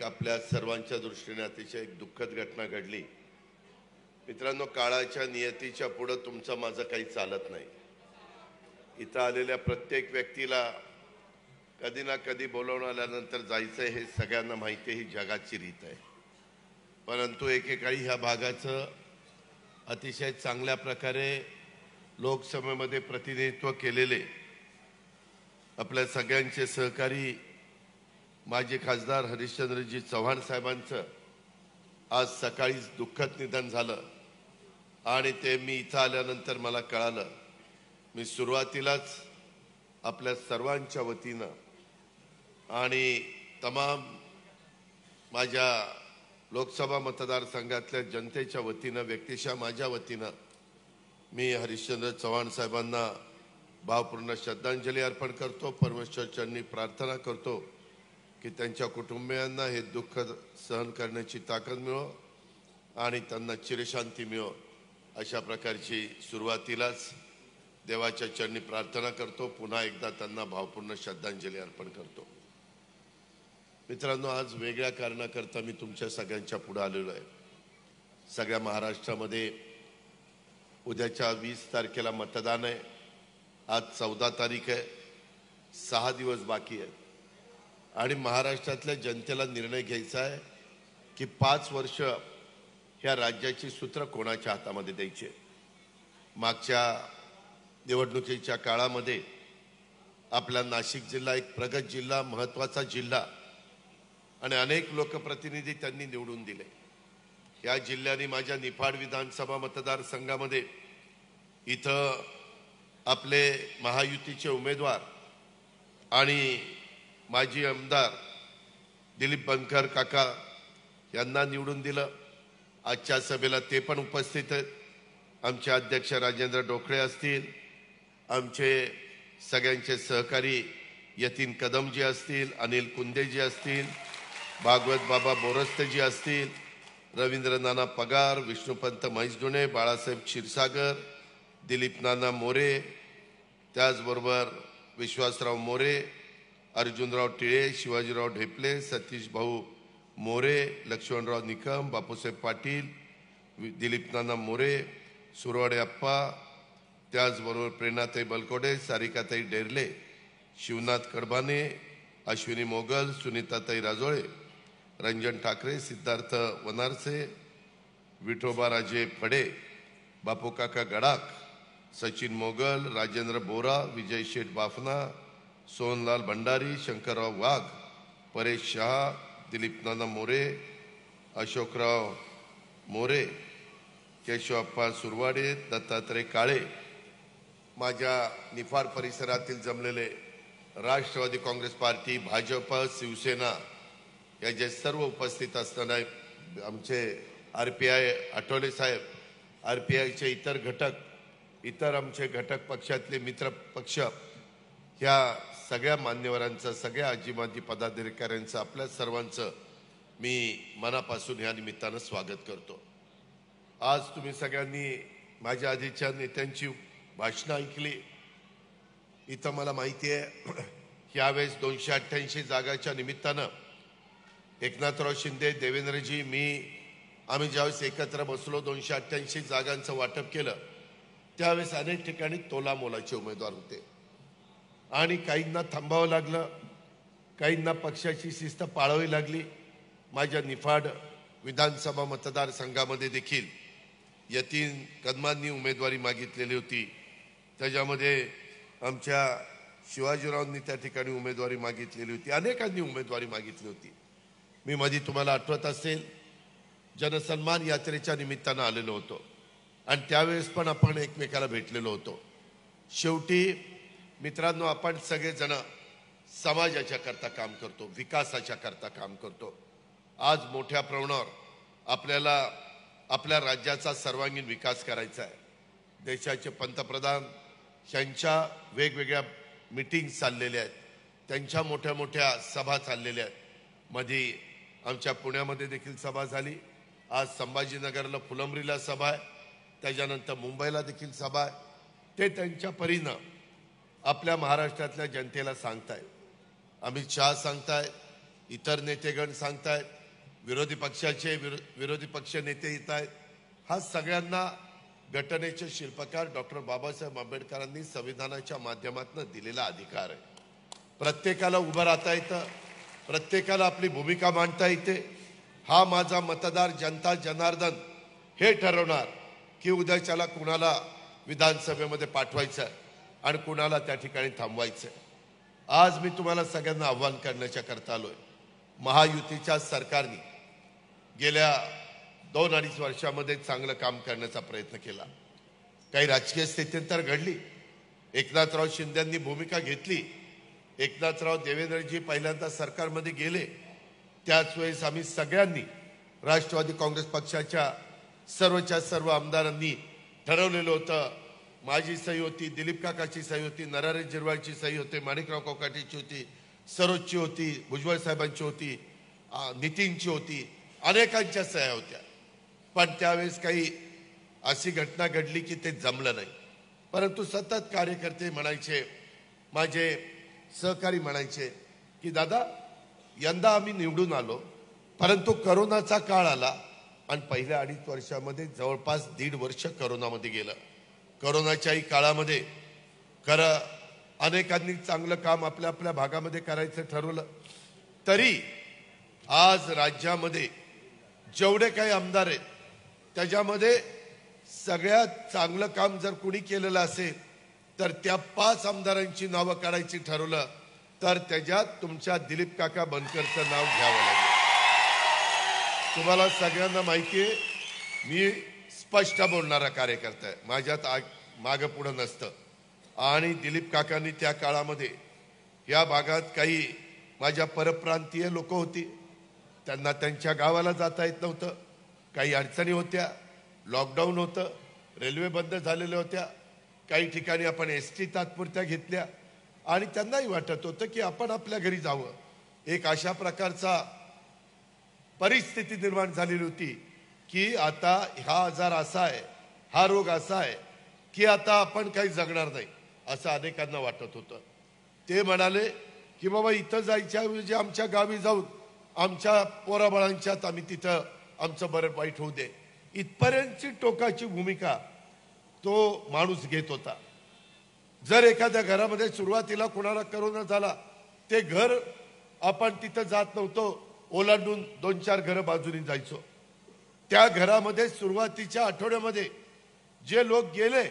आपल्या सर्वांच्या दृष्टीने अतिशय एक दुःखद घटना घडली। मित्रांनो, काळाच्या नियतीच्या पुढे तुमचं माझं काही चालत नाही। इथं आलेल्या प्रत्येक व्यक्तीला कधी ना कधी बोलावून आल्यानंतर जायचं हे सगळ्यांना माहिती आहे, ही जगाची रीत आहे। परंतु एकेकाळी ह्या भागाचं अतिशय चांगल्या प्रकारे लोकसभेमध्ये प्रतिनिधित्व केलेले आपल्या सगळ्यांचे सहकारी माजी खासदार हरिश्चंद्रजी चव्हाण साहेबांचं आज सकाळीच दुःखद निधन झालं आणि ते मी इथं आल्यानंतर मला कळालं। मी सुरुवातीलाच आपल्या सर्वांच्या वतीनं आणि तमाम माझ्या लोकसभा मतदारसंघातल्या जनतेच्या वतीनं व्यक्तिशः माझ्या वतीनं मी हरिश्चंद्र चव्हाण साहेबांना भावपूर्ण श्रद्धांजली अर्पण करतो। परमेश्वरचरणी प्रार्थना करतो की त्यांच्या कुटुंबियांना हे दुःख सहन करण्याची ताकद मिळो आणि त्यांना चिरशांती मिळो, अशा प्रकारची सुरुवातीलाच देवाच्या चरणी प्रार्थना करतो। पुन्हा एकदा त्यांना भावपूर्ण श्रद्धांजली अर्पण करतो। मित्रांनो, आज वेगळ्या कारणाकरता मी तुमच्या सगळ्यांच्या पुढे आलेलो आहे। सगळ्या महाराष्ट्रामध्ये उद्याच्या 20 तारखेला मतदान आहे। आज 14 तारीख आहे, 6 दिवस बाकी आहेत आणि महाराष्ट्रातल्या जनतेला निर्णय घ्यायचा आहे की 5 वर्ष ह्या राज्याची सूत्र कोणाच्या हातामध्ये द्यायचे। मागच्या निवडणुकीच्या काळामध्ये आपला नाशिक जिल्हा एक प्रगत जिल्हा, महत्त्वाचा जिल्हा आणि अनेक लोकप्रतिनिधी त्यांनी निवडून दिले। या जिल्ह्याने माझ्या निफाड विधानसभा मतदारसंघामध्ये इथं आपले महायुतीचे उमेदवार आणि माजी आमदार दिलीप बनकर काका यांना निवडून दिलं। आजच्या सभेला ते पण उपस्थित आहेत। आमचे अध्यक्ष राजेंद्र डोकळे असतील, आमचे सगळ्यांचे सहकारी यतीन कदमजी असतील, अनिल कुंदेजी असतील, भागवत बाबा बोरस्तेजी असतील, रवींद्र नाना पगार, विष्णुपंत म्हैसडुणे, बाळासाहेब क्षीरसागर, दिलीप नाना मोरे, त्याचबरोबर विश्वासराव मोरे, अर्जुनराव टिळे, शिवाजीराव ढेपले, सतीश भाऊ मोरे, लक्ष्मणराव निकम, बापूसाहेब पाटील, दिलीप नाना मोरे, सुरवाडे अप्पा, त्याचबरोबर प्रेरणाताई बलकोडे, सारिकाताई डेरले, शिवनाथ कडबाने, अश्विनी मोगल, सुनीताताई राजोळे, रंजन ठाकरे, सिद्धार्थ वनारसे, विठोबाराजे फडे, बापू काका गडाख, सचिन मोगल, राजेंद्र बोरा, विजय शेठ बाफना, सोनलाल भंडारी, शंकरराव वाघ, परेश शहा, दिलीप नाना मोरे, अशोकराव मोरे, केशवप्पा सुरवाडे, दत्तात्रय काळे, माझ्या निफाड परिसरातील जमलेले राष्ट्रवादी काँग्रेस पार्टी, भाजप, शिवसेना या जे सर्व उपस्थित असताना आमचे RPI आठवले साहेब, RPIचे इतर घटक, इतर आमचे घटक पक्षातले मित्र पक्ष, ह्या सगळ्या मान्यवरांचं, सगळ्या आजीमाजी पदाधिकाऱ्यांचं, आपल्या सर्वांचं मी मनापासून ह्या निमित्तानं स्वागत करतो। आज तुम्ही सगळ्यांनी माझ्या आधीच्या नेत्यांची भाषणं ऐकली। इथं मला माहिती आहे यावेळेस 288 जागाच्या निमित्तानं एकनाथराव शिंदे, देवेंद्रजी, आम्ही ज्यावेळेस एकत्र बसलो 288 जागांचं वाटप केलं, त्यावेळेस अनेक ठिकाणी तोलामोलाचे उमेदवार होते आणि काहींना थांबावं लागलं, काहींना पक्षाची शिस्त पाळावी लागली। माझ्या निफाड विधानसभा मतदारसंघामध्ये देखील यतीन कदमांनी उमेदवारी मागितलेली होती, त्याच्यामध्ये आमच्या शिवाजीरावांनी त्या ठिकाणी उमेदवारी मागितलेली होती, अनेकांनी उमेदवारी मागितली होती। मी मध्ये तुम्हाला आठवत असेल जनसन्मान यात्रेच्या निमित्तानं आलेलो होतो आणि त्यावेळेस पण आपण एकमेकाला भेटलेलो होतो। शेवटी मित्रांनो, आपण सगळेजण समाजाच्या करता काम करतो, विकासाच्या करता काम करतो। आज मोठ्या प्रमाणावर आपल्याला आपल्या राज्याचा सर्वांगीण विकास करायचा आहे। देशाचे पंतप्रधान यांच्या वेगवेगळ्या मीटिंग्स चाललेल्या आहेत, त्यांच्या मोठ्या मोठ्या सभा चाललेल्या आहेत। मध्ये आमच्या पुण्यामध्ये देखील सभा झाली, आज संभाजीनगरला फुलंब्रीला सभा आहे, त्याच्यानंतर मुंबईला देखील सभा आहे। ते त्यांच्या परीनं आपल्या महाराष्ट्रातल्या जनतेला सांगतायत। अमित शहा सांगतायत, इतर नेतेगण सांगतायत विरोधी पक्ष नेते येत आहेत. हा सगळ्यांना घटनेचे शिल्पकार डॉक्टर बाबासाहेब आंबेडकरांनी संविधानाच्या माध्यमातून दिलेला अधिकार आहे. प्रत्येकाला उभं राहता येतं, प्रत्येकाला आपली भूमिका मांडता येते. हा माझा मतदार जनता जनार्दन हे ठरवणार की उद्याच्याला कुणाला विधानसभेमध्ये पाठवायचं आणि कुणाला त्या ठिकाणी थांबवायचं. आज मी तुम्हाला सगळ्यांना आव्हान करण्याच्या करता आलोय. महायुतीच्या सरकारने गेल्या 2-2.5 वर्षामध्ये चांगलं काम करण्याचा प्रयत्न केला. काही राजकीय स्थित्यंतर घडली, एकनाथराव शिंदेंनी भूमिका घेतली, एकनाथराव देवेंद्रजी पहिल्यांदा सरकारमध्ये गेले. त्याच वेळेस आम्ही सगळ्यांनी राष्ट्रवादी काँग्रेस पक्षाच्या सर्वच्या सर्व आमदारांनी ठरवलेलं होतं. माझी सही होती, दिलीप काकाची सही होती, नरहरी झिरवाळची सही होती, माणिकराव कोकाटेची होती, सरोजची होती, भुजबळ साहेबांची होती, नितीनची होती, अनेकांच्या सह्या होत्या. पण त्यावेळेस काही अशी घटना घडली की ते जमलं नाही. परंतु सतत कार्यकर्ते म्हणायचे, माझे सहकारी म्हणायचे की दादा यंदा आम्ही निवडून आलो, परंतु करोनाचा काळ आला आणि पहिल्या 2.5 वर्षामध्ये जवळपास 1.5 वर्ष करोनामध्ये गेलं. करोनाच्याही काळामध्ये खरं अनेकांनी चांगलं काम आपल्या आपल्या भागामध्ये करायचं ठरवलं. तरी आज राज्यामध्ये जेवढे काही आमदार आहेत त्याच्यामध्ये सगळ्यात चांगलं काम जर कुणी केलेलं असेल तर त्या 5 आमदारांची नावं काढायची ठरवलं तर त्याच्यात तुमच्या दिलीप काका बनकरचं नाव घ्यावं लागेल. तुम्हाला सगळ्यांना माहिती आहे, मी स्पष्ट बोलणारा कार्यकर्ता आहे, माझ्यात मागं पुढं नसतं. आणि दिलीप काकांनी त्या काळामध्ये या भागात काही माझ्या परप्रांतीय लोक होती, त्यांना त्यांच्या गावाला जाता येत नव्हतं, काही अडचणी होत्या, लॉकडाऊन होतं, रेल्वे बंद झालेल्या होत्या, काही ठिकाणी आपण ST तात्पुरत्या घेतल्या आणि त्यांनाही वाटत होतं की आपण आपल्या घरी जावं. एक अशा प्रकारचा परिस्थिती निर्माण झालेली होती की आता हा आजार असा आहे, हा रोग असा आहे की आता आपण काही जगणार नाही असं अनेकांना वाटत होतं. ते म्हणाले की बाबा इथं जायच्या ऐवजी आमच्या गावी जाऊन आमच्या पोराबाळांच्यात आम्ही तिथं आमचं बरं वाईट होऊ दे. इथपर्यंतची टोकाची भूमिका तो माणूस घेत होता. जर एखाद्या घरामध्ये सुरुवातीला कोणाला करोना झाला, ते घर आपण तिथं जात नव्हतो, ओलांडून 2-4 घरं बाजूनी जायचो. त्या घरामध्ये सुरुवातीच्या आठवड्यामध्ये जे लोक गेले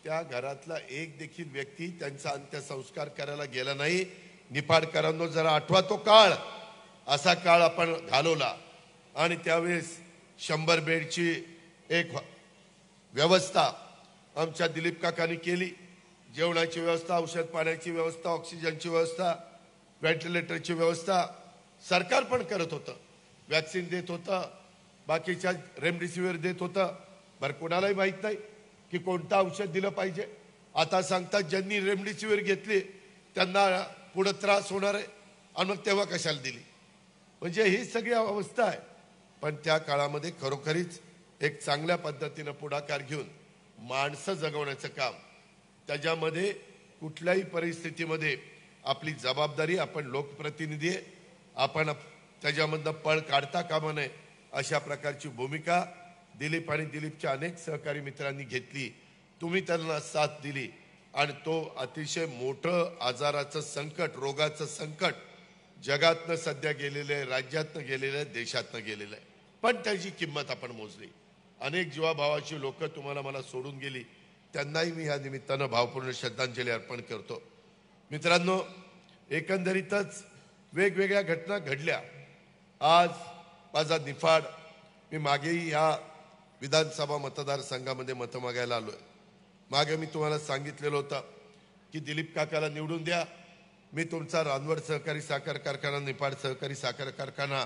त्या घरातला एक देखील व्यक्ती त्यांचा अंत्यसंस्कार करायला गेला नाही. निफाडकरांनो जरा आठवा तो काळ, असा काळ आपण घालवला आणि त्यावेळेस 100 बेडची एक व्यवस्था आमच्या दिलीप काकांनी केली. जेवणाची व्यवस्था, औषध पाण्याची व्यवस्था, ऑक्सिजनची व्यवस्था, व्हेंटिलेटरची व्यवस्था सरकार पण करत होतं. वॅक्सिन देत होतं, बाकीच्या रेमडेसिवीर देत होतं. बरं कोणालाही माहीत नाही की कोणतं औषध दिलं पाहिजे. आता सांगतात ज्यांनी रेमडेसिवीर घेतली त्यांना पुढे त्रास होणार आहे आणि मग तेव्हा कशाला दिली. म्हणजे ही सगळी अवस्था आहे. पण त्या काळामध्ये खरोखरीच एक चांगल्या पद्धतीनं पुढाकार घेऊन माणसं जगवण्याचं काम, त्याच्यामध्ये कुठल्याही परिस्थितीमध्ये आपली जबाबदारी, आपण लोकप्रतिनिधी आहे, आपण त्याच्यामधनं पळ काढता कामा नये अशा प्रकारची भूमिका दिलीप आणि दिलीपच्या अनेक सहकारी मित्रांनी घेतली. तुम्ही त्यांना साथ दिली आणि तो अतिशय मोठं आजाराचं संकट, रोगाचं संकट जगातनं सध्या गेलेलं आहे, राज्यातनं गेलेलं आहे, देशातनं गेलेलं आहे. पण त्याची किंमत आपण मोजली. अनेक जीवाभावाची लोक तुम्हाला मला सोडून गेली, त्यांनाही मी या निमित्तानं भावपूर्ण श्रद्धांजली अर्पण करतो. मित्रांनो, एकंदरीतच वेगवेगळ्या घटना घडल्या. आज माझा निफाड, मी मागेही या विधानसभा मतदारसंघामध्ये मतं मागायला आलोय. मागे मी तुम्हाला सांगितलेलं होतं की दिलीप काकाला निवडून द्या, मी तुमचा रानवड सहकारी साखर कारखाना, निफाड सहकारी साखर कारखाना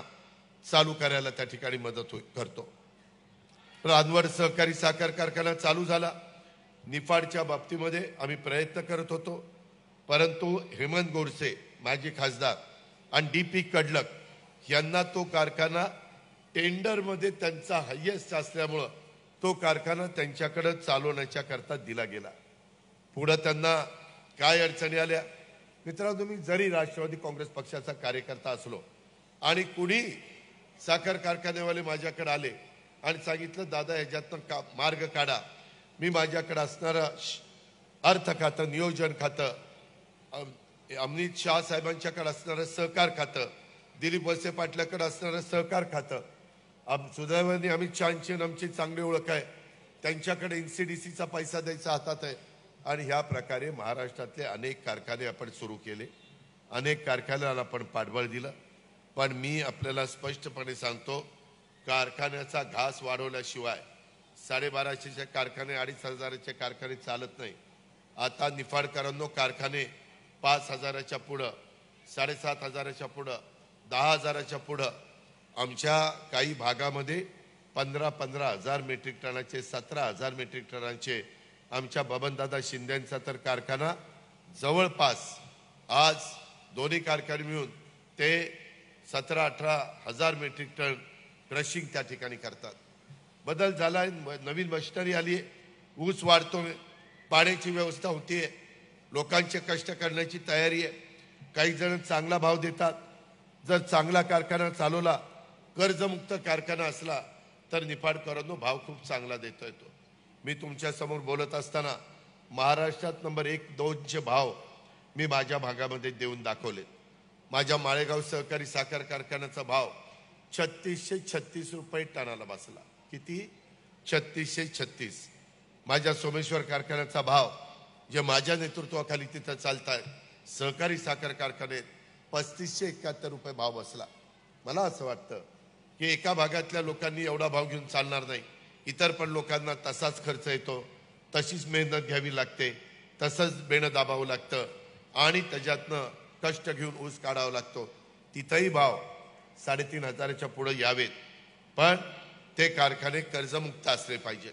चालू करायला त्या ठिकाणी मदत करतो. रानवड सहकारी साखर कारखाना चालू झाला. निफाडच्या बाबतीमध्ये आम्ही प्रयत्न करत होतो, परंतु हेमंत गोडसे माजी खासदार आणि DP कडलक यांना तो कारखाना टेंडरमध्ये त्यांचा हायेस्ट असल्यामुळं तो कारखाना त्यांच्याकडे चालवण्याच्या करता दिला गेला. पुढे त्यांना काय अडचणी आल्या. मित्रांनो, मी जरी राष्ट्रवादी काँग्रेस पक्षाचा कार्यकर्ता असलो आणि कुणी साखर कारखानेवाले माझ्याकडे आले आणि सांगितलं, दादा ह्याच्यातनं मार्ग काढा. मी माझ्याकडे असणारं अर्थ खातं, नियोजन खातं, अमित शाह साहेबांच्याकडे असणारं सहकार खातं, दिलीप वळसे पाटलाकडे असणारं सहकार खातं, सुदैवाने अमित शहाची आमची चांगली ओळख आहे, त्यांच्याकडे NCDCचा पैसा द्यायचा हातात आहे. आणि ह्या प्रकारे महाराष्ट्रातले अनेक कारखाने आपण सुरू केले, अनेक कारखान्याला आपण पाठबळ दिलं. पण मी आपल्याला स्पष्टपणे सांगतो, कारखान्याचा घास वाढवल्याशिवाय 1250चे कारखाने 2500चे कारखाने चालत नाही. आता निफाडकरांनो, कारखाने 5000च्या पुढं, 7500च्या पुढं, 10,000च्या पुढं, आमच्या काही भागामध्ये 15,000 मेट्रिक टनाचे, 17,000 मेट्रिक टनाचे आमच्या बबनदादा शिंदेंचा तर कारखाना जवळपास आज दोन्ही कारखाने मिळून ते 17-18,000 मेट्रिक टन क्रशिंग त्या ठिकाणी करतात. बदल झाला आहे, नवीन मशिनरी आली आहे, ऊस वाढतोय, पाण्याची व्यवस्था होतीये, लोकांचे कष्ट करण्याची तयारी आहे. काही जण चांगला भाव देतात. जर चांगला कारखाना चालवला, कर्जमुक्त कारखाना असला तर निफाडकरांनो भाव खूप चांगला देता येतो. मी तुमच्या समोर बोलत असताना महाराष्ट्रात नंबर 1-2चे भाव मी माझ्या भागामध्ये देऊन दाखवले. माझ्या माळेगाव सहकारी साखर कारखान्याचा भाव 3636 रुपये टनाला बसला. किती? 3636. माझ्या सोमेश्वर कारखान्याचा भाव, जे माझ्या नेतृत्वाखाली तिथं चालतात सहकारी साखर कारखान्यात, 3571 रुपये भाव बसला. मला असं वाटतं की एका भागातल्या लोकांनी एवढा भाव घेऊन चालणार नाही. इतर पण लोकांना तसाच खर्च येतो, तशीच मेहनत घ्यावी लागते, तसंच बेणं दाबावं लागतं आणि त्याच्यातनं कष्ट घेऊन ऊस काढावा लागतो. तिथंही भाव 3500च्या पुढे यावेत. पण ते कारखाने कर्जमुक्त असले पाहिजे.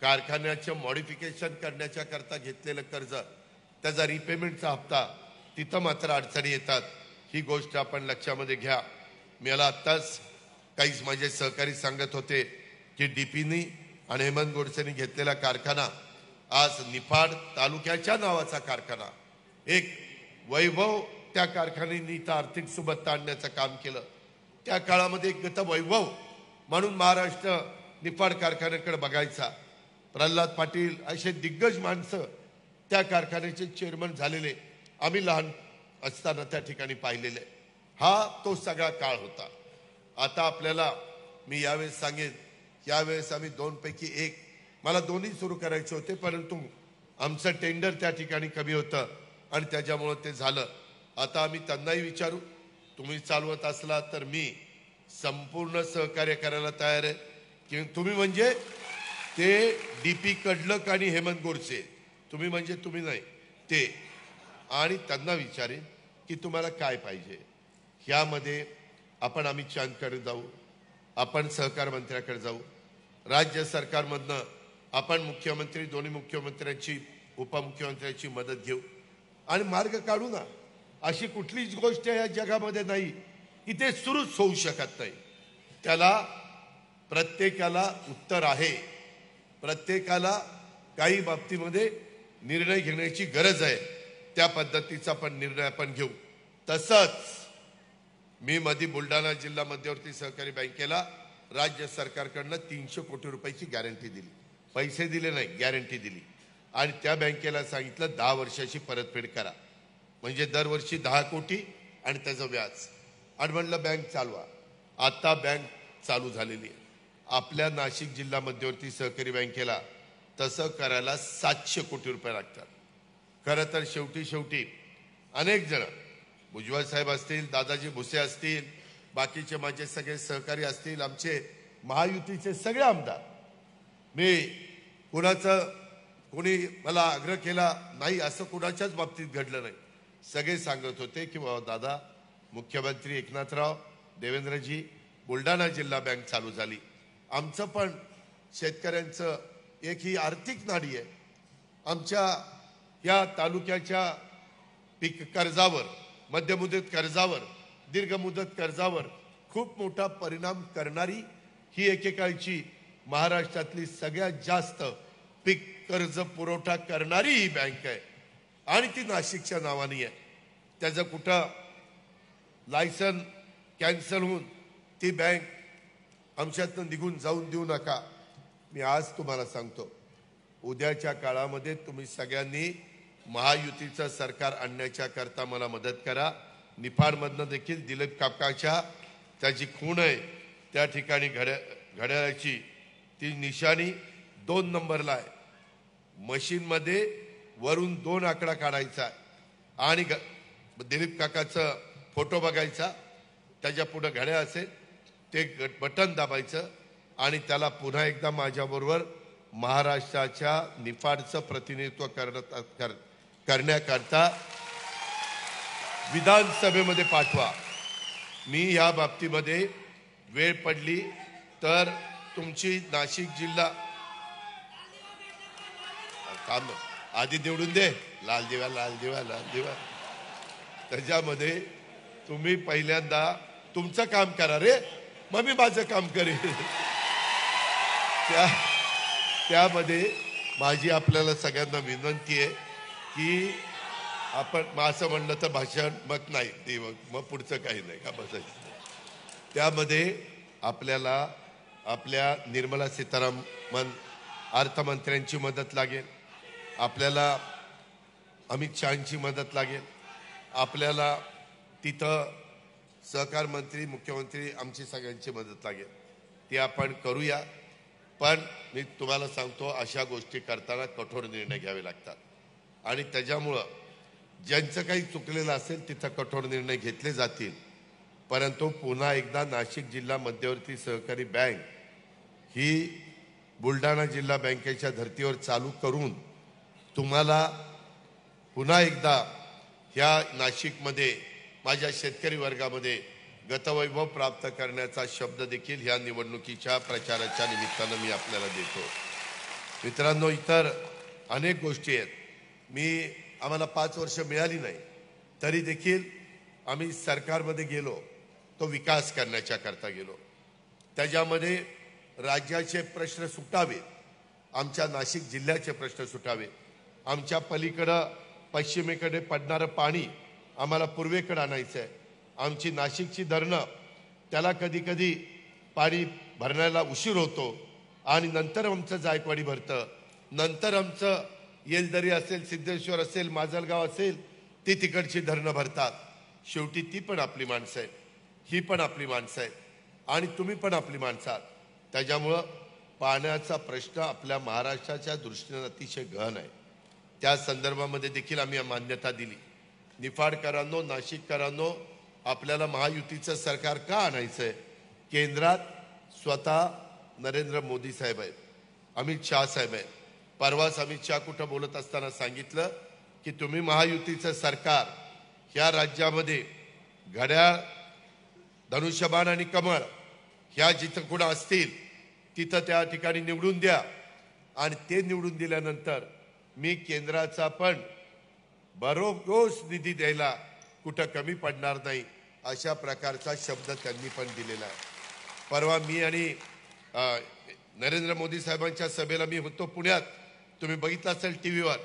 कारखान्याचं मॉडिफिकेशन करण्याच्या करता घेतलेलं कर्ज, त्याचा रिपेमेंटचा हप्ता, तिथं मात्र अडचणी येतात. ही गोष्ट आपण लक्षामध्ये घ्या. मला आत्ताच काहीच माझे सहकारी सांगत होते की डीपीनी आणि हेमंत गोडसेनी घेतलेला कारखाना आज निफाड तालुक्याच्या नावाचा कारखाना, एक वैभव त्या कारखान्यांनी इथं आर्थिक सुबत्ता आणण्याचं काम केलं. त्या काळामध्ये एक गत वैभव म्हणून महाराष्ट्र निफाड कारखान्याकडे बघायचा. प्रल्हाद पाटील असे दिग्गज माणसं त्या कारखान्याचे चेअरमन झालेले आम्ही लहान असताना त्या ठिकाणी पाहिलेले. हा तो सगळा काळ होता. आता आपल्याला मी यावेळेस सांगेन, यावेळेस आम्ही 2 पैकी 1, मला दोन्ही सुरू करायचे होते, परंतु आमचं टेंडर त्या ठिकाणी कमी होतं आणि त्याच्यामुळं ते झालं. आता आम्ही त्यांनाही विचारू, तुम्ही चालवत असला तर मी संपूर्ण सहकार्य करायला तयार आहे की तुम्ही म्हणजे ते डीपी कडलक आणि हेमंत गोडसे, तुम्ही म्हणजे तुम्ही नाही ते. आणि त्यांना विचारेन की तुम्हाला काय पाहिजे. ह्यामध्ये आपण अमित शहांकडे जाऊ, आपण सहकार मंत्र्याकडे जाऊ, राज्य सरकारमधनं आपण मुख्यमंत्री, दोन्ही मुख्यमंत्र्यांची, उपमुख्यमंत्र्यांची मदत घेऊ आणि मार्ग काढू ना. अशी कुठलीच गोष्ट या जगामध्ये नाही की ते सुरूच होऊ शकत नाही. त्याला प्रत्येकाला उत्तर आहे. प्रत्येकाला काही बाबतीमध्ये निर्णय घेण्याची गरज आहे. त्या पद्धतीचा पण निर्णय आपण घेऊ. तसंच मी मध्ये बुलढाणा जिल्हा मध्यवर्ती सहकारी बँकेला राज्य सरकारकडनं 300 कोटी रुपयाची गॅरंटी दिली. पैसे दिले नाही, गॅरंटी दिली. आणि त्या बँकेला सांगितलं 10 वर्षाची परतफेड करा, म्हणजे दरवर्षी 10 कोटी आणि त्याचं व्याज. आणि म्हणलं बँक चालवा. आता बँक चालू झालेली आहे. आपल्या नाशिक जिल्हा मध्यवर्ती सहकारी बँकेला तसं करायला 700 कोटी रुपये लागतात. खरं तर शेवटी अनेक जण, भुजबळ साहेब असतील, दादाजी भुसे असतील, बाकीचे माझे सगळे सहकारी असतील, आमचे महायुतीचे सगळे आमदार, मी कोणी मला आग्रह केला नाही असं कुणाच्याच बाबतीत घडलं नाही. सगळे सांगत होते की बाबा दादा, मुख्यमंत्री एकनाथराव, देवेंद्रजी, बुलढाणा जिल्हा बँक चालू झाली. आमचं पण शेतकऱ्यांचं एक ही आर्थिक नाडी आहे. आमच्या या तालुक्याच्या पीक कर्जावर, मध्यमुदत कर्जावर, दीर्घ मुदत कर्जावर खूप मोठा परिणाम करणारी ही एकेकाळची महाराष्ट्रातली सगळ्यात जास्त पीक कर्ज पुरवठा करणारी ही बँक आहे आणि ती नाशिकच्या नावाने आहे. त्याचं कुठं लायसन कॅन्सल होऊन ती बँक आमच्यातनं निघून जाऊन देऊ नका. मी आज तुम्हाला सांगतो, उद्याच्या काळामध्ये तुम्ही सगळ्यांनी महायुतीचं सरकार आणण्याच्या करता मला मदत करा. निफाडमधनं देखील दिलीप काकाच्या त्याची खूण आहे त्या ठिकाणी घड्याळाची ती निशाणी 2 नंबरला आहे. मशीनमध्ये वरून 2 आकडा काढायचा आणि दिलीप काकाचं फोटो बघायचा, त्याच्या पुढे घड्याळ असेल ते बटन दाबायचं आणि त्याला पुन्हा एकदा माझ्याबरोबर महाराष्ट्राच्या निफाडचं प्रतिनिधित्व करण्याकरता विधानसभेमध्ये पाठवा. मी या बाबतीमध्ये वेळ पडली तर तुमची नाशिक जिल्हा काम आधी निवडून दे, लाल दिवा लाल दिवा लाल दिवा, त्याच्यामध्ये तुम्ही पहिल्यांदा तुमचं काम करा रे, मग मी माझं काम करेन. त्यामध्ये माझी आपल्याला सगळ्यांना विनंती आहे की आपण असं म्हणलं तर भाषण मग नाही ते मग पुढचं काही नाही का बसायचं. त्यामध्ये आपल्याला आपल्या निर्मला सीतारामन अर्थमंत्र्यांची मदत लागेल, आपल्याला अमित शहांची मदत लागेल, आपल्याला तिथं सहकार मंत्री मुख्यमंत्री आमची सगळ्यांची मदत लागेल. ती आपण करूया. पण मी तुम्हाला सांगतो, अशा गोष्टी करताना कठोर निर्णय घ्यावे लागतात आणि त्याच्यामुळं ज्यांचं काही चुकलेलं असेल तिथं कठोर निर्णय घेतले जातील. परंतु पुन्हा एकदा नाशिक जिल्हा मध्यवर्ती सहकारी बँक ही बुलढाणा जिल्हा बँकेच्या धर्तीवर चालू करून तुम्हाला पुन्हा एकदा ह्या नाशिकमध्ये माझ्या शेतकरी वर्गामध्ये गतवैभव प्राप्त करण्याचा शब्द देखील ह्या निवडणुकीच्या प्रचाराच्या निमित्तानं मी आपल्याला देतो. मित्रांनो, इतर अनेक गोष्टी आहेत. आम्हाला 5 वर्ष मिळाली नाही तरी देखील आम्ही सरकारमध्ये गेलो तो विकास करण्याच्या करता गेलो. त्याच्यामध्ये राज्याचे प्रश्न सुटावे, आमच्या नाशिक जिल्ह्याचे प्रश्न सुटावे, आमच्या पलीकडं पश्चिमेकडे पडणारं पाणी आम्हाला पूर्वेकडे आणायचं आहे. आमची नाशिकची धरणं त्याला कधी कधी पाणी भरण्याला उशीर होतो आणि नंतर आमचं जायकवाडी भरतं, नंतर आमचं येलदरी असेल, सिद्धेश्वर असेल, माजलगाव असेल, ती तिकडची धरणं भरतात. शेवटी ती पण आपली माणसं आहेत, ही पण आपली माणसं आहेत आणि तुम्ही पण आपली माणसं आहात. त्याच्यामुळं पाण्याचा प्रश्न आपल्या महाराष्ट्राच्या दृष्टीने अतिशय गहन आहे. त्या संदर्भामध्ये देखील आम्ही मान्यता दिली. निफाडकरांनो, नाशिककरांनो, आपल्याला महायुतीचं सरकार का आणायचं आहे? केंद्रात स्वतः नरेंद्र मोदी साहेब आहेत, अमित शहा साहेब आहेत. परवाच अमित शहा कुठं बोलत असताना सांगितलं की तुम्ही महायुतीचं सरकार ह्या राज्यामध्ये घड्याळ, धनुष्यबाण आणि कमळ ह्या जिथं कुणा असतील तिथं त्या ठिकाणी निवडून द्या आणि ते निवडून दिल्यानंतर मी केंद्राचा पण भरघोस निधी द्यायला कुठं कमी पडणार नाही, अशा प्रकारचा शब्द त्यांनी पण दिलेला आहे. परवा मी आणि नरेंद्र मोदी साहेबांच्या सभेला मी होतो पुण्यात, तुम्ही बघितलं असेल टीव्हीवर,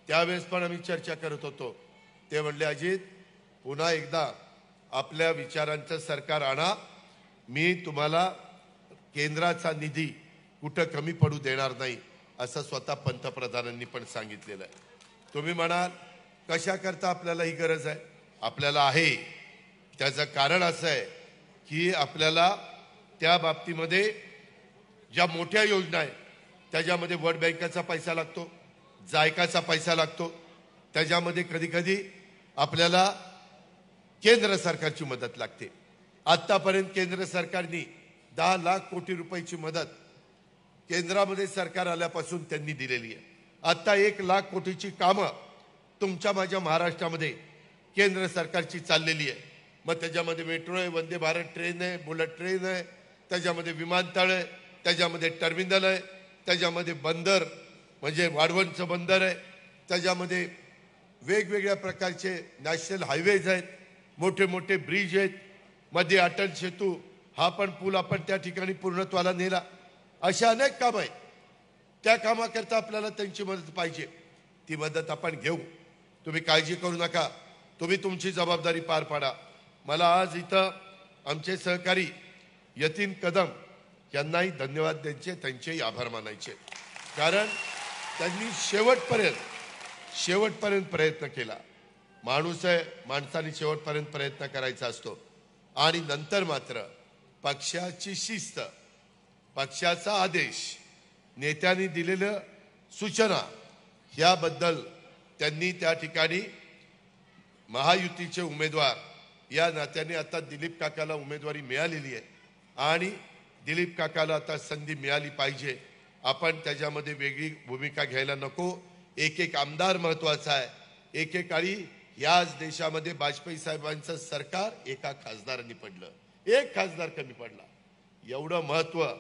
त्यावेळेस पण आम्ही चर्चा करत होतो. ते म्हणले, अजित पुन्हा एकदा आपल्या विचारांचं सरकार आणा, मी तुम्हाला केंद्राचा निधी कुठं कमी पडू देणार नाही, असं स्वतः पंतप्रधानांनी पण सांगितलेलं आहे. तुम्ही म्हणाल कशा करता आपल्याला ही गरज आहे? आपल्याला आहे. त्याचं कारण असं आहे की आपल्याला त्या बाबतीमध्ये ज्या मोठ्या योजना आहेत त्याच्यामध्ये वर्ल्ड बँकेचा पैसा लागतो, जायकाचा पैसा लागतो, त्याच्यामध्ये कधी कधी आपल्याला केंद्र सरकारची मदत लागते. आतापर्यंत केंद्र सरकारने 10 लाख कोटी रुपयाची मदत केंद्रामध्ये सरकार आल्यापासून त्यांनी दिलेली आहे. आता 1 लाख कोटीची कामं तुमच्या माझ्या महाराष्ट्रामध्ये केंद्र सरकारची चाललेली आहे. मग त्याच्यामध्ये मेट्रो आहे, वंदे भारत ट्रेन आहे, बुलेट ट्रेन आहे, त्याच्यामध्ये विमानतळ आहे, त्याच्यामध्ये टर्मिनल आहे, त्याच्यामध्ये बंदर म्हणजे वाढवणचं बंदर आहे, त्याच्यामध्ये वेगवेगळ्या प्रकारचे नॅशनल हायवेज आहेत, मोठे मोठे ब्रिज आहेत, मध्ये अटल सेतू हा पण पूल आपण त्या ठिकाणी पूर्णत्वाला नेला. अशा अनेक कामं आहेत. त्या कामाकरता आपल्याला त्यांची मदत पाहिजे. ती मदत आपण घेऊ. तुम्ही काळजी करू नका, तुम्ही तुमची जबाबदारी पार पाडा. मला आज इथं आमचे सहकारी यतीन कदम यांनाही धन्यवाद द्यायचे, त्यांचेही आभार मानायचे. कारण त्यांनी शेवटपर्यंत प्रयत्न केला. माणूस आहे, माणसाने शेवटपर्यंत प्रयत्न करायचा असतो. आणि नंतर मात्र पक्षाची शिस्त, पक्षाचा आदेश, नेत्यांनी दिलेल्या सूचना याबद्दल त्यांनी त्या ठिकाणी महायुतीचे उमेदवार या नात्याने आता दिलीप काकाला उमेदवारी मिळालेली आहे आणि दिलीप काकाला आता संधी मिळाली पाहिजे. आपण त्याच्यामध्ये वेगळी भूमिका घ्यायला नको. एक आमदार महत्वाचा आहे. एकेकाळी याच देशामध्ये वाजपेयी साहेबांचं सरकार एका खासदारांनी पडलं, एक खासदार कमी पडला. एवढं महत्व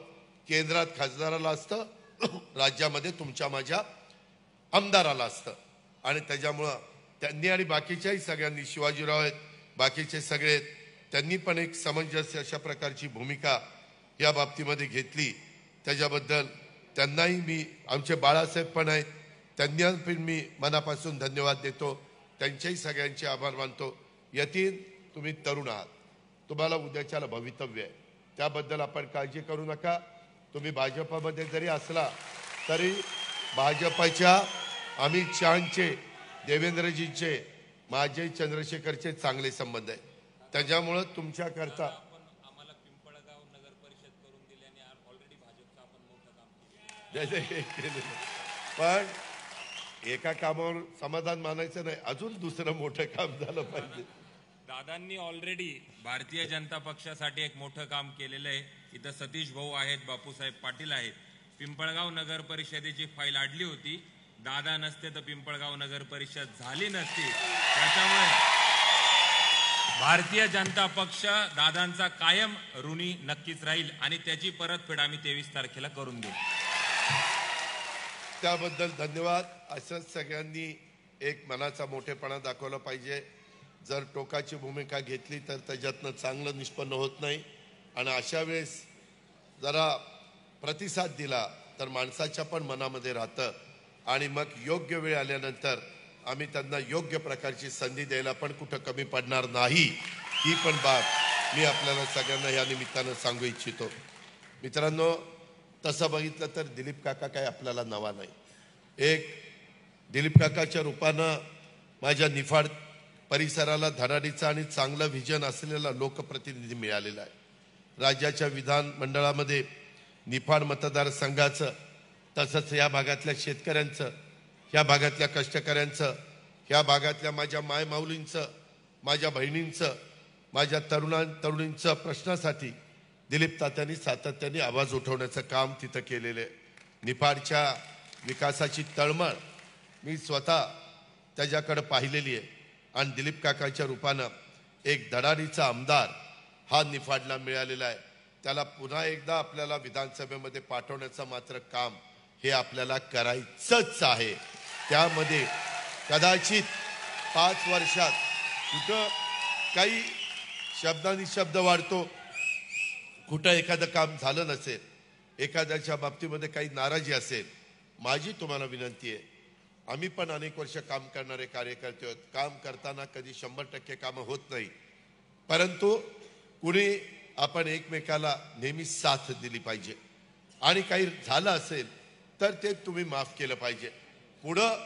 केंद्रात खासदाराला असतं, राज्यामध्ये तुमच्या माझ्या आमदाराला असतं. आणि त्याच्यामुळं त्यांनी आणि बाकीच्याही सगळ्यांनी, शिवाजीराव आहेत, बाकीचे सगळे, त्यांनी पण एक समंजस अशा प्रकारची भूमिका या बाबतीमध्ये घेतली. त्याच्याबद्दल त्यांनाही मी, आमचे बाळासाहेब पण आहेत, त्यांना पण मी मनापासून धन्यवाद देतो. त्यांच्याही सगळ्यांचे आभार मानतो. यतीन, तुम्ही तरुण आहात, तुम्हाला उद्याच्याला भवितव्य आहे, त्याबद्दल आपण काळजी करू नका. तुम्ही भाजपमध्ये जरी असला तरी भाजपच्या अमित शहाचे, देवेंद्रजींचे, माझे चंद्रशेखरचे चांगले संबंध आहेत. त्याच्यामुळं तुमच्याकरता आम्हाला पिंपळगाव नगर परिषद करून दिल्याने ऑलरेडी भाजपचं आपण मोठं काम केलं. पण एका कामावर समाधान मानायचं नाही, अजून दुसरं मोठं काम झालं पाहिजे. दादांनी ऑलरेडी भारतीय जनता पक्षासाठी एक मोठं काम केलेलं आहे. इथं सतीश भाऊ आहेत, बापूसाहेब पाटील आहेत. पिंपळगाव नगर परिषदेची फाईल अडली होती. दादा नसते तर पिंपळगाव नगर परिषद झाली नसती. त्याच्यामुळे भारतीय जनता पक्ष दादांचा कायम ऋणी नक्कीच राहील आणि त्याची परतफेड आम्ही 23 तारखेला करून देऊ. त्याबद्दल धन्यवाद. असंच सगळ्यांनी एक मनाचा मोठेपणा दाखवला पाहिजे. जर टोकाची भूमिका घेतली तर त्याच्यातनं चांगलं निष्पन्न होत नाही. आणि अशा वेळेस जरा प्रतिसाद दिला तर माणसाच्या पण मनामध्ये राहतं. आणि मग योग्य वेळ आल्यानंतर आम्ही त्यांना योग्य प्रकारची संधी द्यायला पण कुठं कमी पडणार नाही. ही पण बाब मी आपल्याला सगळ्यांना या निमित्तानं सांगू इच्छितो. मित्रांनो, तसं बघितलं तर दिलीप काका काय आपल्याला नवा नाही. एक दिलीप काकाच्या रूपानं माझ्या निफाड परिसराला धडाडीचा आणि चांगलं व्हिजन असलेला लोकप्रतिनिधी मिळालेला आहे. राज्याच्या विधानमंडळामध्ये निफाड मतदारसंघाचं, तसंच या भागातल्या शेतकऱ्यांचं, ह्या भागातल्या कष्टकऱ्यांचं, ह्या भागातल्या माझ्या मायमाऊलींचं, माझ्या बहिणींचं, माझ्या तरुणींचं प्रश्नासाठी दिलीप तात्यांनी सातत्याने आवाज उठवण्याचं काम तिथं केलेलं आहे. निफाडच्या विकासाची तळमळ मी स्वतः त्याच्याकडे पाहिलेली आहे. आणि दिलीप काकाच्या रूपानं एक धडाडीचा आमदार हा निफाडला मिळालेला आहे. त्याला पुन्हा एकदा आपल्याला विधानसभेमध्ये पाठवण्याचं मात्र काम हे आपल्याला करायचंच आहे. त्यामध्ये कदाचित 5 वर्षात कुठं काही शब्दांनी शब्द वाढतो, कुठं एखादं काम झालं नसेल, एखाद्याच्या बाबतीमध्ये काही नाराजी असेल, माझी तुम्हाला विनंती आहे, आम्ही पण अनेक वर्ष काम करणारे कार्यकर्ते आहोत. काम करताना कधी 100% कामं होत नाही, परंतु कुणी आपण एकमेकाला नेहमी साथ दिली पाहिजे. आणि काही झालं असेल तर ते तुम्ही माफ केलं पाहिजे. पुढं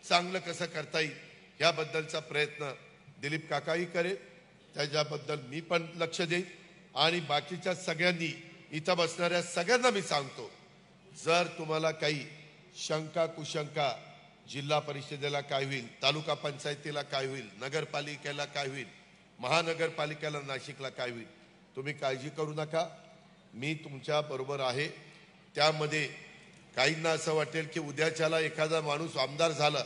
चांगलं कसं करता येईल याबद्दलचा प्रयत्न दिलीप काकाही करेल, त्याच्याबद्दल मी पण लक्ष देईन. आणि बाकीच्या सगळ्यांनी, इथं बसणाऱ्या सगळ्यांना मी सांगतो, जर तुम्हाला काही शंका कुशंका, जिल्हा परिषदेला काय होईल, तालुका पंचायतीला काय होईल, नगरपालिकेला काय होईल, महानगरपालिकेला नाशिकला काय होईल, तुम्ही काळजी करू नका. मी तुमच्या बरोबर आहे. त्यामध्ये काहींना असं वाटेल की उद्याच्याला एखादा माणूस आमदार झाला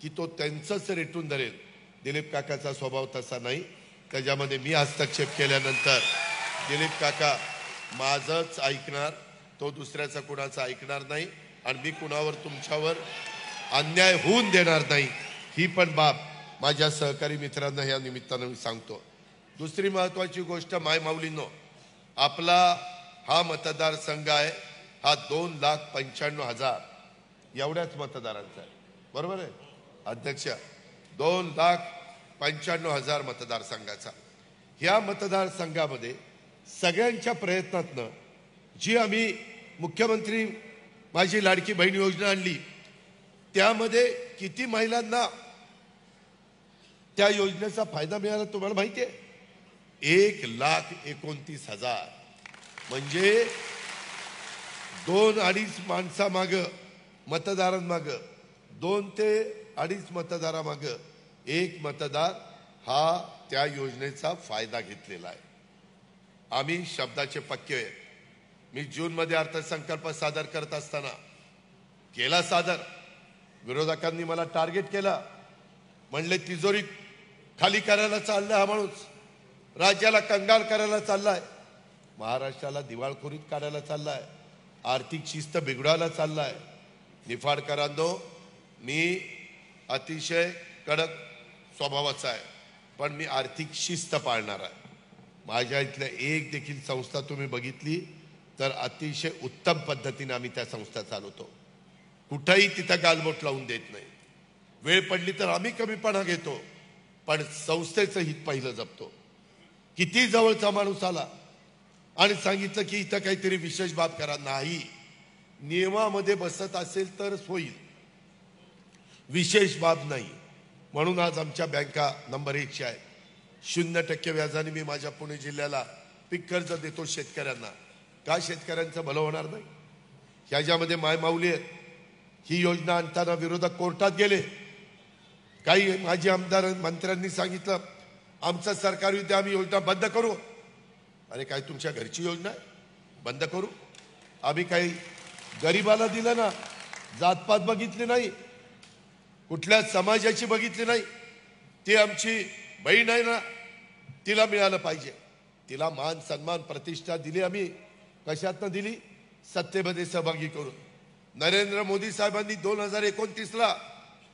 की तो त्यांचंच रेटून धरेल. दिलीप काकाचा स्वभाव तसा नाही. त्याच्यामध्ये मी हस्तक्षेप केल्यानंतर दिलीप काका माझंच ऐकणार, तो दुसऱ्याचा कुणाचा ऐकणार नाही. आणि मी कुणावर तुमच्यावर अन्याय होऊन देणार नाही. ही पण बाब माझ्या सहकारी मित्रांना या निमित्तानं मी सांगतो. दुसरी महत्वाची गोष्ट, मायमाऊलींनो, आपला हा मतदारसंघ आहे, हा 2,95,000 एवढ्याच मतदारांचा आहे. बरोबर आहे अध्यक्ष? 2,95,000 मतदारसंघाचा. ह्या मतदारसंघामध्ये सगळ्यांच्या प्रयत्नातनं जी आम्ही मुख्यमंत्री माझी लाडकी बहीण योजना आणली, त्यामध्ये किती महिलांना त्या योजनेचा फायदा मिळाला तुम्हाला माहिती आहे? 1,29,000. म्हणजे 2-2.5 माणसामागं, मतदारांमागं, 2 ते 2.5 मतदारामागं 1 मतदार हा त्या योजनेचा फायदा घेतलेला आहे. आम्ही शब्दाचे पक्के आहेत. मी जूनमध्ये अर्थसंकल्प सादर करत असताना केला सादर, विरोधकांनी मला टार्गेट केलं, म्हणले तिजोरी खाली करायला चाललाय हा माणूस, राज्याला कंगाल करायला चाललाय, महाराष्ट्राला दिवाळखोरीत काढायला चाललाय, आर्थिक शिस्त बिघडायला चाललाय. निफाडकरांनो, मी अतिशय कडक स्वभावाचा आहे, पण मी आर्थिक शिस्त पाळणार आहे. माझ्या इथल्या एक देखील संस्था तुम्ही बघितली तर अतिशय उत्तम पद्धतीने आम्ही त्या संस्था चालवतो. कुठेही तिथं गालबोट लावून देत नाही. वेळ पडली तर आम्ही कमीपणा घेतो, पण संस्थेचं हित पहिलं जपतो. किती जवळचा माणूस आला आणि सांगितलं की इथं काहीतरी विशेष बाब करा, नाही, नियमामध्ये बसत असेल तरच होईल, विशेष बाब नाही. म्हणून आज आमच्या बँका नंबर 1 आहे. 0% व्याजाने मी माझ्या पुणे जिल्ह्याला पीक कर्ज देतो शेतकऱ्यांना. का शेतकऱ्यांचं भलं होणार नाही? ह्याच्यामध्ये मायमाऊली आहेत. ही योजना आणताना विरोधक कोर्टात गेले. काही माजी आमदार मंत्र्यांनी सांगितलं आमचं सरकार विरुद्ध आम्ही योजना बंद करू. अरे काय तुमच्या घरची योजना आहे बंद करू? आम्ही काही गरिबाला दिलं ना, जातपात बघितली नाही, कुठल्या समाजाची बघितली नाही. ती आमची बहीण आहे ना, तिला मिळालं पाहिजे. तिला मान सन्मान प्रतिष्ठा दिली. आम्ही कशातनं दिली? सत्तेमध्ये सहभागी करून. नरेंद्र मोदी साहेबांनी 2029ला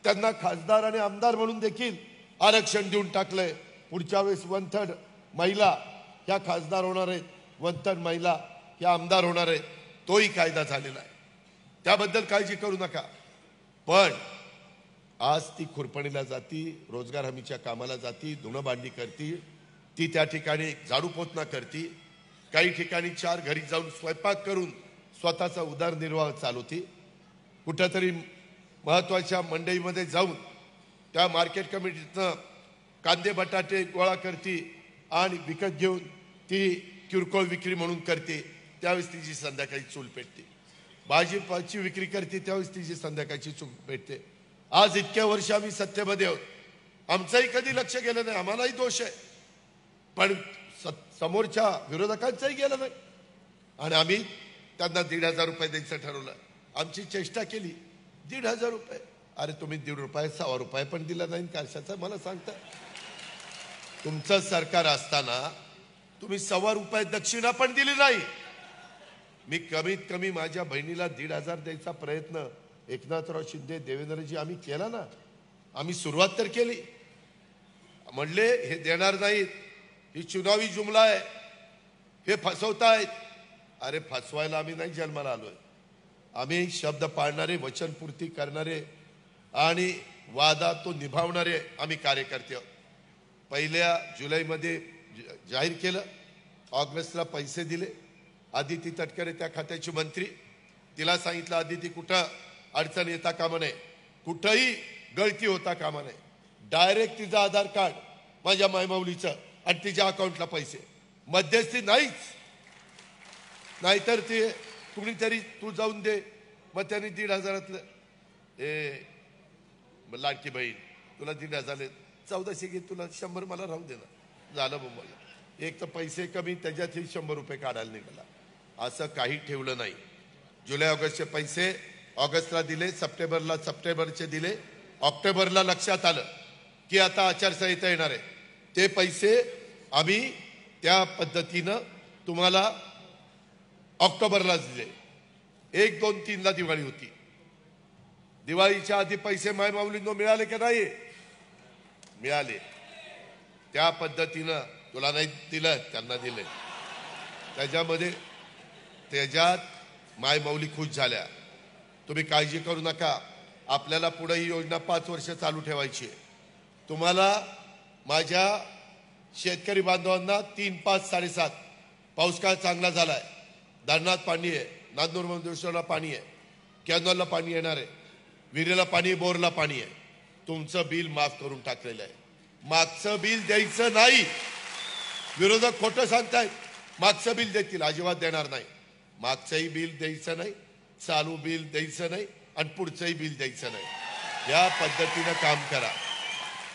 त्यांना खासदार आणि आमदार म्हणून देखील आरक्षण देऊन टाकलंय. पुढच्या वेळेस 1/3 महिला ह्या खासदार होणार आहेत, 1/3 महिला ह्या आमदार होणार आहेत. तोही कायदा झालेला आहे, त्याबद्दल काळजी करू नका. पण आज ती खुरपणीला जाती, रोजगार हमीच्या कामाला जाती, धुणं भांडी करती, ती त्या ठिकाणी झाडू पोतना करती, काही ठिकाणी 4 घरी जाऊन स्वयंपाक करून स्वतःचा उदरनिर्वाह चालवती, कुठंतरी महत्वाच्या मंडईमध्ये जाऊन त्या मार्केट कमिटीतनं कांदे बटाटे गोळा करते आणि विकत घेऊन ती किरकोळ विक्री म्हणून करते. त्यावेळेस तिची संध्याकाळी चूल पेटते. भाजीपाची विक्री करते, त्यावेळेस तिची संध्याकाळची चूल पेटते. आज इतक्या वर्ष आम्ही सत्तेमध्ये आहोत, आमचंही कधी लक्ष गेलं नाही, आम्हालाही दोष आहे, पण समोरच्या विरोधकांचंही गेलं नाही. आणि आम्ही त्यांना 1,500 रुपये द्यायचं ठरवलं. आमची चेष्टा केली, 1,500 रुपये. अरे तुम्ही 1.5 रुपये 1.25 रुपये पण दिला नाही, कशाचं मला सांगता? तुमचं सरकार असताना तुम्ही 1.25 रुपये दक्षिणा पण दिली नाही. मी कमीत कमी माझ्या बहिणीला 1,500 द्यायचा प्रयत्न एकनाथराव शिंदे, देवेंद्रजी आम्ही केला ना. आम्ही सुरुवात तर केली. म्हणले हे देणार नाहीत, ही चुनावी जुमला आहे, हे फसवतायत. अरे फसवायला आम्ही नाही जन्माला आलोय. आम्ही शब्द पाळणारे, वचनपूर्ती करणारे आणि वादा तो निभावणारे आम्ही कार्यकर्ते आहोत. पहिल्या जुलैमध्ये जाहीर केलं, ऑगस्टला पैसे दिले. आदिती तटकरे त्या खात्याची मंत्री, तिला सांगितलं आदिती कुठं अडचण येता कामा नये, कुठंही गळती होता कामा नये. डायरेक्ट तिचं आधार कार्ड माझ्या मायमाऊलीचं आणि तिच्या अकाउंटला पैसे, मध्यस्थी नाहीच. नाहीतर ते कुणीतरी तू जाऊन दे, मग त्यांनी 1,500 लाडकी बहीण तुला 1,500 1400 घे, तुला 100 मला राहून दे ना, झालं मग. मला एक तर पैसे कमी, त्याच्यातही 100 रुपये काढायला निघाला. असं काही ठेवलं नाही. जुलै ऑगस्टचे पैसे ऑगस्टला दिले, सप्टेंबरचे दिले. ऑक्टोबरला लक्षात आलं की आता आचारसंहिता येणार आहे, ते पैसे आम्ही त्या पद्धतीनं तुम्हाला ऑक्टोबरलाच दिले. 1, 2, 3ला दिवाळी होती. दिवाळीच्या आधी पैसे मायमाऊलींना मिळाले की नाही? मिळाले. त्या पद्धतीनं तुला नाही दिलं, त्यांना दिले. त्याच्यात मायमाऊली खुश झाल्या. तुम्ही काळजी करू नका, आपल्याला पुढे ही योजना 5 वर्ष चालू ठेवायची आहे. तुम्हाला माझ्या शेतकरी बांधवांना 3, 5, 7.5 पाऊस काळ चांगला झालाय, धरणात पाणी आहे, नांदूर पाणी आहे, कॅनॉलला पाणी येणार आहे, विहिरीला पाणी, बोरला पाणी आहे. तुमचं बिल माफ करून टाकलेलं आहे. मागचं बिल द्यायचं नाही. विरोधक खोटं सांगतायत, मागचं बिल देतील, अजिबात देणार नाही. मागचंही बिल द्यायचं नाही, चालू बिल द्यायचं नाही आणि पुढचंही बिल द्यायचं नाही. या पद्धतीनं काम करा.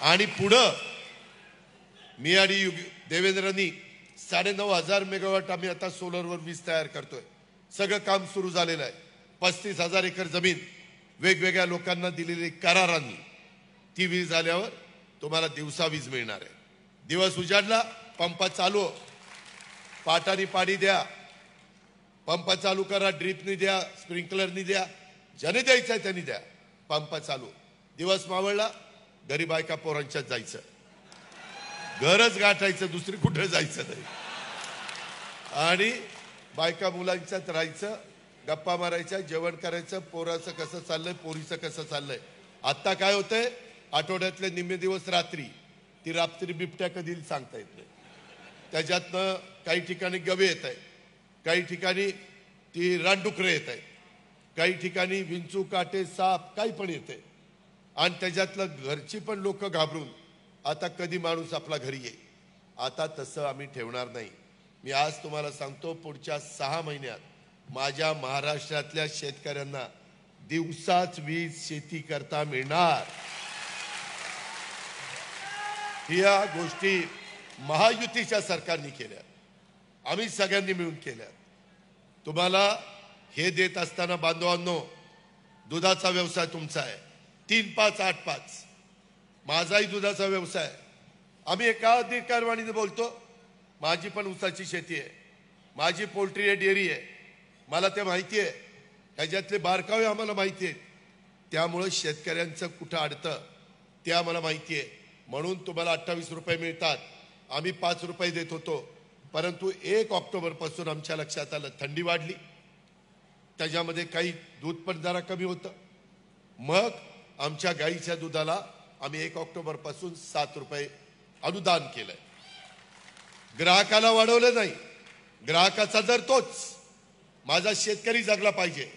आणि पुढं मी आणि देवेंद्रनी 9,500 मेगावॉट आम्ही आता सोलरवर वीज तयार करतोय. सगळं काम सुरू झालेलं आहे. 35,000 एकर जमीन वेगवेगळ्या लोकांना दिलेली करारांनी ती वीज आल्यावर तुम्हाला दिवसा वीज मिळणार आहे. दिवस उजाडला, पंप चालू, पाटानी पाणी द्या, पंप चालू करा, ड्रिपनी द्या, स्प्रिंकलरनी द्या, ज्याने द्यायचं आहे त्यांनी द्या. पंप चालू, दिवस मावळला, गरीब बायका पोरांच्यात जायचं, घरच गाठायचं, दुसरी कुठे जायचं नाही. आणि बायका मुलांच्यात राहायचं, गप्पा मारायच्या, जेवण करायचं, पोराचं कसं चाललंय, पोरीचं कसं चाललंय. आता काय होतंय, आठवड्यातले निम्मे दिवस रात्री, ती रात्री बिबट्या कधी सांगता येत नाही. त्याच्यातनं काही ठिकाणी गवे येत आहे, काही ठिकाणी ती रानडुकरे येत आहे, काही ठिकाणी विंचू, काटे, साप काही पण येते. आणि त्याच्यातलं घरची पण लोक घाबरून आता कधी माणूस आपला घरी येईल. आता तसं आम्ही ठेवणार नाही. मी आज तुम्हाला सांगतो, पुढच्या 6 महिन्यात माझ्या महाराष्ट्रातल्या शेतकऱ्यांना दिवसाच वीज शेती करता मिळणार. या गोष्टी महायुतीच्या सरकारने केल्या, आम्ही सगळ्यांनी मिळून केल्या. तुम्हाला हे देत असताना बांधवांनो, दुधाचा व्यवसाय तुमचा आहे, 3-5-8-5. माझाही दुधाचा व्यवसाय. आम्ही एका अधिकारवाणीने बोलतो, माझी पण ऊसाची शेती आहे, माझी पोल्ट्री आहे, डेअरी आहे, मला ते माहिती आहे, त्याच्यातले बारकावे आम्हाला माहिती आहेत. त्यामुळे शेतकऱ्यांचं कुठं अडतं ते आम्हाला माहिती आहे. म्हणून तुम्हाला 28 रुपये मिळतात. आम्ही 5 रुपये देत होतो, परंतु 1 ऑक्टोबरपासून आमच्या लक्षात आलं थंडी वाढली, त्याच्यामध्ये काही दूध पण जरा कमी होतं. मग आमच्या गाईच्या दुधाला आम्ही 1 ऑक्टोबरपासून 7 रुपये अनुदान केलंय. ग्राहकाला वाढवलं नाही. ग्राहकाचा दर तोच. माझा शेतकरी जगला पाहिजे,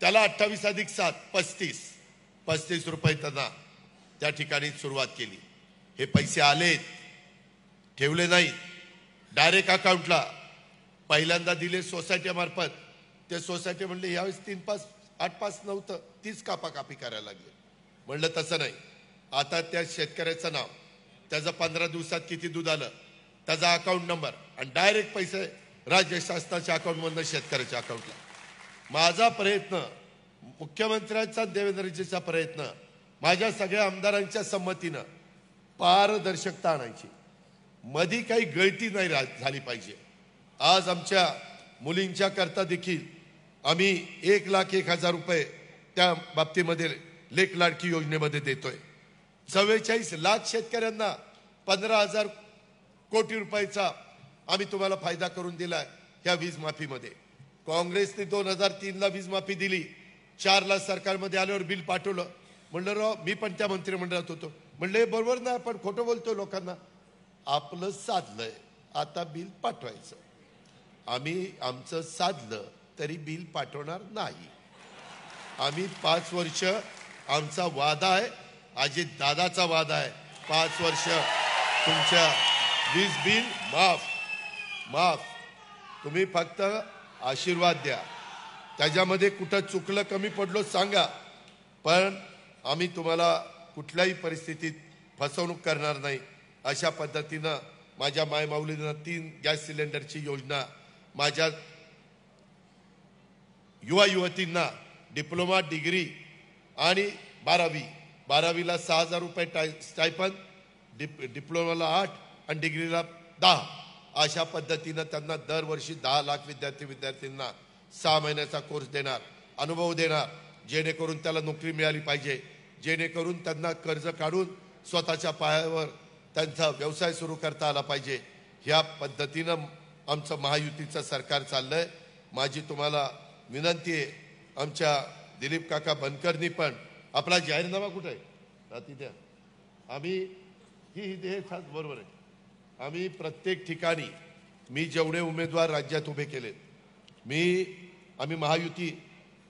त्याला 28 अधिक 7 35 रुपये त्यांना त्या ठिकाणी सुरुवात केली. हे पैसे आलेत, ठेवले नाही, डायरेक्ट अकाउंटला पहिल्यांदा दिले सोसायटीमार्फत. ते सोसायटी म्हणले यावेळेस 3-5-8-5 नव्हतं, 30 कापाकापी करायला लागले. म्हणलं तसं नाही, आता त्या शेतकऱ्याचं नाव, त्याचं 15 दिवसात किती दूध आलं, त्याचा अकाउंट नंबर आणि डायरेक्ट पैसे राज्य शासनाच्या अकाउंटमधनं शेतकऱ्याच्या अकाउंटला. माझा प्रयत्न, मुख्यमंत्र्यांचा, देवेंद्रजीचा प्रयत्न, माझ्या सगळ्या आमदारांच्या संमतीनं पारदर्शकता आणायची, मधी काही गळती नाही झाली पाहिजे. आज आमच्या मुलींच्या करता देखील आम्ही 1,01,000 रुपये त्या बाबतीमध्ये लेक लाडकी योजनेमध्ये देतोय. 44 लाख शेतकऱ्यांना 15,000 कोटी रुपयाचा आम्ही तुम्हाला फायदा करून दिलाय ह्या वीज माफीमध्ये. काँग्रेसने 2003ला वीज माफी दिली, 4ला सरकारमध्ये आल्यावर बिल पाठवलं. म्हणलं राव, मी पण त्या मंत्रिमंडळात होतो, म्हणले बरोबर ना, आपण खोटं बोलतो लोकांना. आपलं साधलंय, आता बिल पाठवायचं. आम्ही आमचं साधलं तरी बिल पाठवणार नाही. आम्ही 5 वर्ष, आमचा वादा आहे, अजित दादाचा वादा आहे, 5 वर्ष तुमच्या वीज बिल माफ. तुम्ही फक्त आशीर्वाद द्या. त्याच्यामध्ये कुठं चुकलं, कमी पडलो सांगा, पण आम्ही तुम्हाला कुठल्याही परिस्थितीत फसवणूक करणार नाही. अशा पद्धतीनं माझ्या मायमाऊलींना 3 गॅस सिलेंडरची योजना, माझ्या युवा युवतींना डिप्लोमा, डिग्री आणि 12वीला 6,000 रुपये स्टायपन, डिप्लोमाला 8 आणि डिग्रीला 10. अशा पद्धतीनं त्यांना दरवर्षी 10 लाख विद्यार्थींना 6 महिन्याचा कोर्स देणार, अनुभव देणार, जेणेकरून त्याला नोकरी मिळाली पाहिजे, जेणेकरून त्यांना कर्ज काढून स्वतःच्या पायावर त्यांचा व्यवसाय सुरू करता आला पाहिजे. ह्या पद्धतीनं आमचं महायुतीचं सरकार चाललंय. माझी तुम्हाला विनंती आहे, आमच्या दिलीप काका बनकरनी पण आपला जाहीरनामा कुठे आहे तिथे आम्ही ही बरोबर आहे, आम्ही प्रत्येक ठिकाणी मी जेवढे उमेदवार राज्यात उभे केलेत, आम्ही महायुती,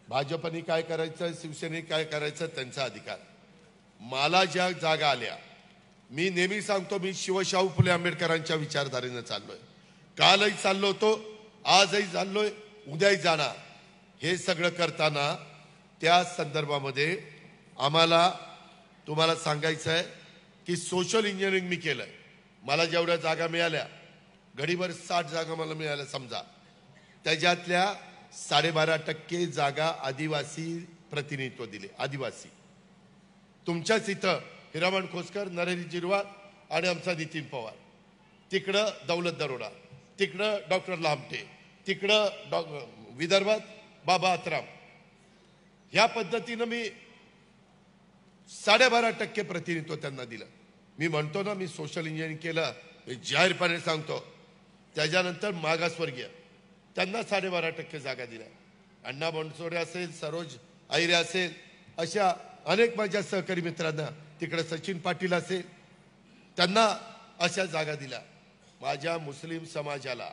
भाजपने काय करायचं, शिवसेनेने काय करायचं त्यांचा अधिकार. मला ज्या जागा आल्या, मी नेहमी सांगतो, मी शिवशाहू फुले आंबेडकरांच्या विचारधारेनं चाललोय. कालही चाललो होतो, आजही चाललोय, उद्याही जाणार. हे सगळं करताना त्या संदर्भामध्ये आम्हाला तुम्हाला सांगायचं आहे की सोशल इंजिनिअरिंग मी केलंय. मला जेवढ्या जागा मिळाल्या, घडीभर 60 जागा मला मिळाल्या समजा, त्याच्यातल्या 12.5% जागा आदिवासी प्रतिनिधित्व दिले. आदिवासी तुमच्याच इथं हिरामण खोसकर, नरहरी झिरवाळ आणि आमचा नितीन पवार, तिकडं दौलत दरोडा, तिकडं डॉक्टर लामटे, तिकडं विदर्भात बाबा आत्राम. ह्या पद्धतीनं मी 12.5% प्रतिनिधित्व त्यांना दिलं. मी म्हणतो ना, मी सोशल इंजिनिअरिंग केलं, मी जाहीरपणे सांगतो. त्याच्यानंतर मागासवर्गीय त्यांना 12.5% जागा दिल्या. अण्णा बनसोडे असेल, सरोज आहिरे असेल, अशा अनेक माझ्या सहकारी मित्रांना, तिकडे सचिन पाटील असेल, त्यांना अशा जागा दिल्या. माझ्या मुस्लिम समाजाला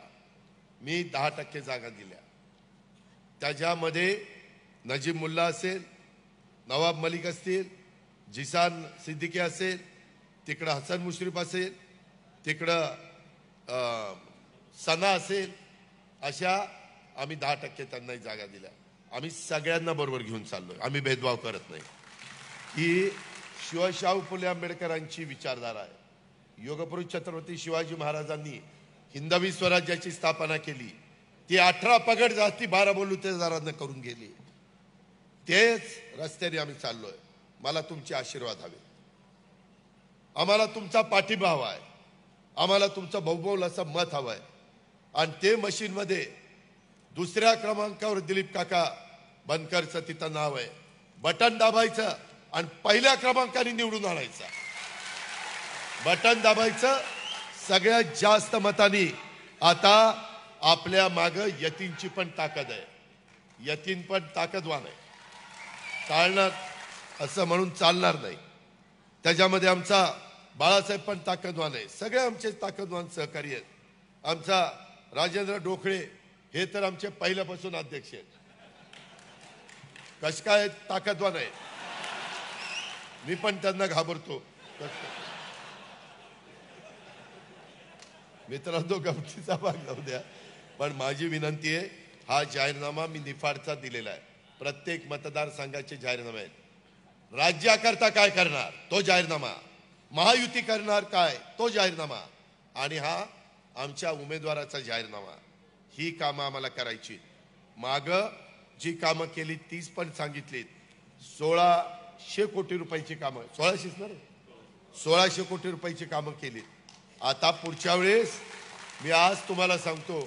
मी 10% जागा दिल्या. त्याच्यामध्ये नजीब मुल्ला असेल, नवाब मलिक असतील, जिसान सिद्दीकी असेल, तिकडं हसन मुश्रीफ असेल, तिकडं सना असेल, अशा आम्ही 10% त्यांनाही जागा दिल्या. आम्ही सगळ्यांना बरोबर घेऊन चाललोय. आम्ही भेदभाव करत नाही. ही शिवशाहू फुले आंबेडकरांची विचारधारा आहे. योगपुरुष छत्रपती शिवाजी महाराजांनी हिंदवी स्वराज्याची स्थापना केली. ती 18 पगड जास्ती 12 बलुतेदारांना करून गेली. तेच रस्त्याने आम्ही चाललोय. मला तुमचे आशीर्वाद हवे. आम्हाला तुमचा पाठिंबा हवा आहे. आम्हाला तुमचं बहुमोल असं मत हवं आहे. आणि ते मशीनमध्ये दुसऱ्या क्रमांकावर दिलीप काका बनकरचं तिथं नाव आहे. बटन दाबायचं आणि पहिल्या क्रमांकाने निवडून आणायचं. बटन दाबायचं. सगळ्यात जास्त मतांनी आता आपल्या मागं यतीनची पण ताकद आहे. यतीन पण ताकदवान आहे. चालणार असं म्हणून चालणार नाही. त्याच्यामध्ये आमचा बाळासाहेब पण ताकदवान आहे. सगळे आमचे ताकदवान सहकारी आहेत. आमचा राजेंद्र डोकळे हे तर आमचे पहिल्यापासून अध्यक्ष आहेत. कश काय ताकदवान आहे. मी पण त्यांना घाबरतो. मित्रांनो, गमतीचा भाग जाऊ द्या, पण माझी विनंती आहे, हा जाहीरनामा मी निफाडचा दिलेला आहे. प्रत्येक मतदारसंघाचे जाहीरनामे आहेत. राज्याकरता काय करणार तो जाहीरनामा, महायुती करणार काय तो जाहीरनामा, आणि हा आमच्या उमेदवाराचा जाहीरनामा. ही कामं आम्हाला करायची. माग जी कामं केली तीच पण सांगितलीत. 1600 कोटी रुपयाची कामं, 1600 कोटी रुपयाची कामं केली. आता पुढच्या वेळेस मी आज तुम्हाला सांगतो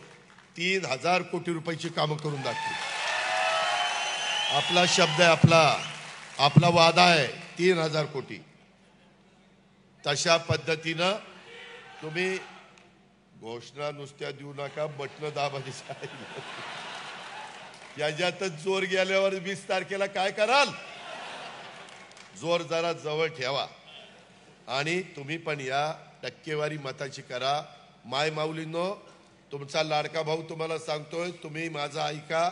3000 कोटी रुपयाची कामं करून दाखवली. आपला शब्द आहे, आपला वादा आहे 3000 कोटी. तशा पद्धतीनं तुम्ही घोषणा नुसत्या देऊ नका, बटन दाबायची. याच्यातच जोर गेल्यावर 20 तारखेला काय कराल. जोर जरा जवळ ठेवा आणि तुम्ही पण या टक्केवारी मताची करा. माय माऊलींनो, तुमचा लाडका भाऊ तुम्हाला सांगतोय, तुम्ही माझा ऐका.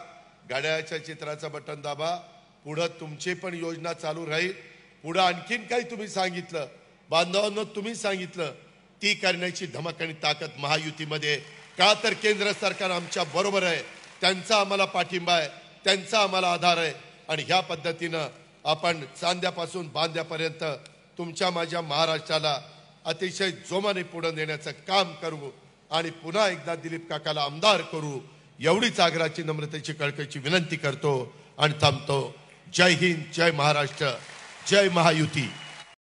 घड्याळाच्या चित्राचं बटन दाबा. पुढं तुमची पण योजना चालू राहील. पुढं आणखीन काही तुम्ही सांगितलं, बांधवांनो तुम्ही सांगितलं, ती करण्याची धमक आणि ताकद महायुतीमध्ये. का तर केंद्र सरकार आमच्या बरोबर आहे. त्यांचा आम्हाला पाठिंबा आहे, त्यांचा आम्हाला आधार आहे. आणि ह्या पद्धतीनं आपण चांद्यापासून बांद्यापर्यंत तुमच्या माझ्या महाराष्ट्राला अतिशय जोमाने पुढे नेण्याचं काम करू आणि पुन्हा एकदा दिलीप काकाला आमदार करू. एवढीच आग्रहाची, नम्रतेची, कळकळीची विनंती करतो आणि थांबतो. जय हिंद, जय महाराष्ट्र, जय महायुती.